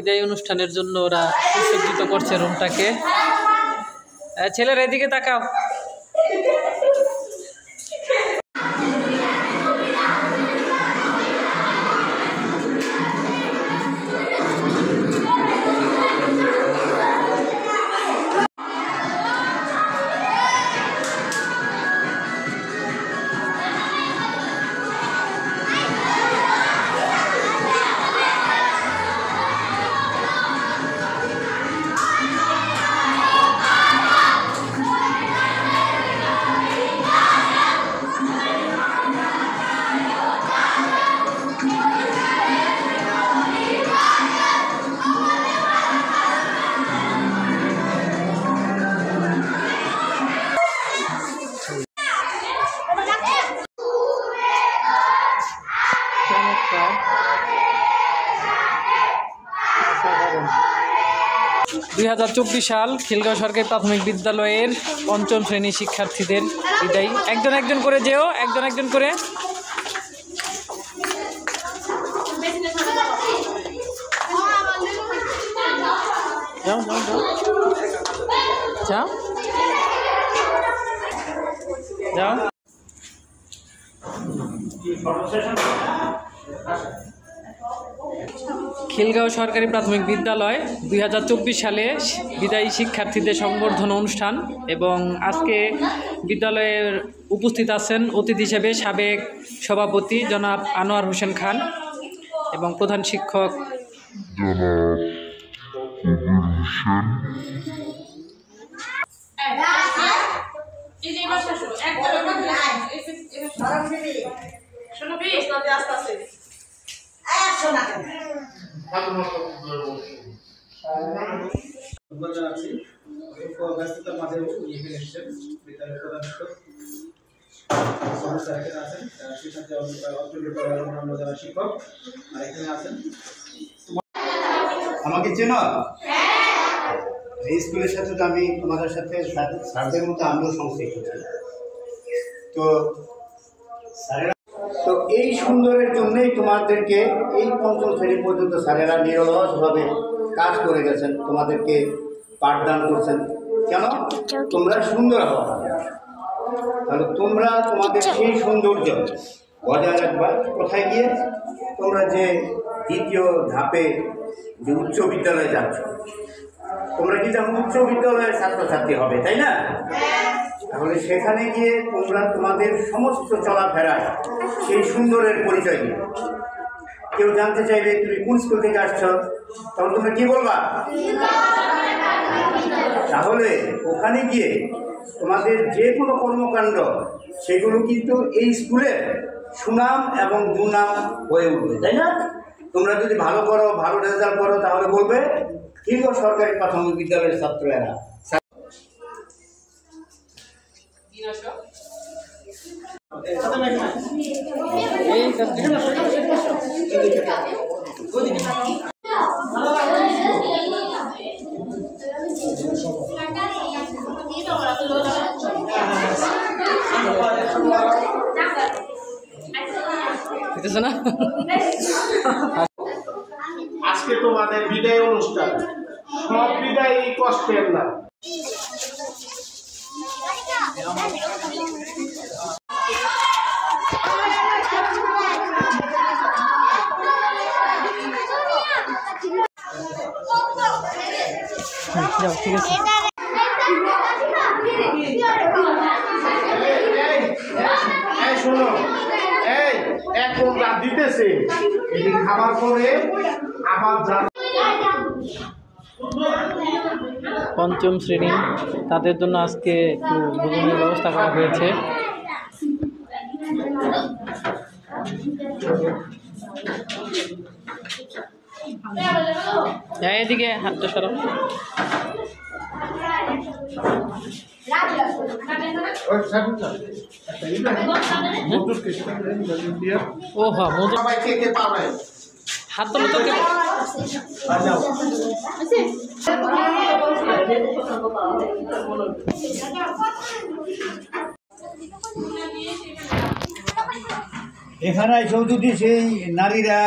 বিদায় অনুষ্ঠানের জন্য ওরা সুসজ্জিত করছে রুমটাকে। ছেলেরা এদিকে তাকাও। সাল খিলগাঁও সরকারি প্রাথমিক বিদ্যালয়ের পঞ্চম শ্রেণী শিক্ষার্থীদের বিদায়। একজন একজন করে যেও, একজন একজন করে। যাও যাও যাও যাও যাও। খিলগাঁও সরকারি প্রাথমিক বিদ্যালয় 2024 সালে বিদায়ী শিক্ষার্থীদের সংবর্ধনা অনুষ্ঠান, এবং আজকে বিদ্যালয়ের উপস্থিত আছেন অতিথি হিসেবে সাবেক সভাপতি জনাব আনোয়ার হোসেন খান এবং প্রধান শিক্ষক ব্যস্ততার মাঝে এসেছেন বিদ্যালয়ের প্রধান শিক্ষক আর এখানে আছেন। আমাকে চেনো? এই স্কুলের সাথে তো আমি তোমাদের সাথে স্যারদের মতো আমিও সংশ্লিষ্ট ছিলাম। তো এই সুন্দরের জন্যই তোমাদেরকে এই পঞ্চম শ্রেণী পর্যন্ত স্যারেরা নিরলসভাবে কাজ করে গেছেন, তোমাদেরকে পাঠদান করছেন। কেন? তোমরা সুন্দর হওয়া, তাহলে তোমরা তোমাদের সেই সৌন্দর্য বজায় রাখবা। কোথায় গিয়ে? তোমরা যে দ্বিতীয় ধাপে যে উচ্চ বিদ্যালয়ে যাচ্ছ, তোমরা কি যেমন উচ্চ বিদ্যালয়ের ছাত্রছাত্রী হবে, তাই না? তাহলে সেখানে গিয়ে তোমরা তোমাদের সমস্ত চলাফেরায় সেই সুন্দরের পরিচয় দিবে। কেউ জানতে চাইবে তুমি কোন স্কুল থেকে আসছো, তখন তোমরা কি বলবা? তাহলে ওখানে গিয়ে তোমাদের যে কোনো কর্মকাণ্ড সেগুলো কিন্তু এই স্কুলের সুনাম এবং দুর্নাম হয়ে উঠবে, তাই না? তোমরা যদি ভালো করো, ভালো রেজাল্ট করো, তাহলে বলবে খিলগাঁও সরকারি প্রাথমিক বিদ্যালয়ের ছাত্ররা। আজকে তোমাদের বিদায় অনুষ্ঠান, সব বিদায় কষ্টের না। ঠিক আছে। শোনো, এই এখন রাত দিতেছে, খাবার পরে আবার পঞ্চম শ্রেণী তাদের জন্য আজকে একটু ভোজনের ব্যবস্থা করা হয়েছে। এদিকে হাতটা সরো। ও হ্যাঁ, হাত তোলো তো। এখানে যদি সেই নারীরা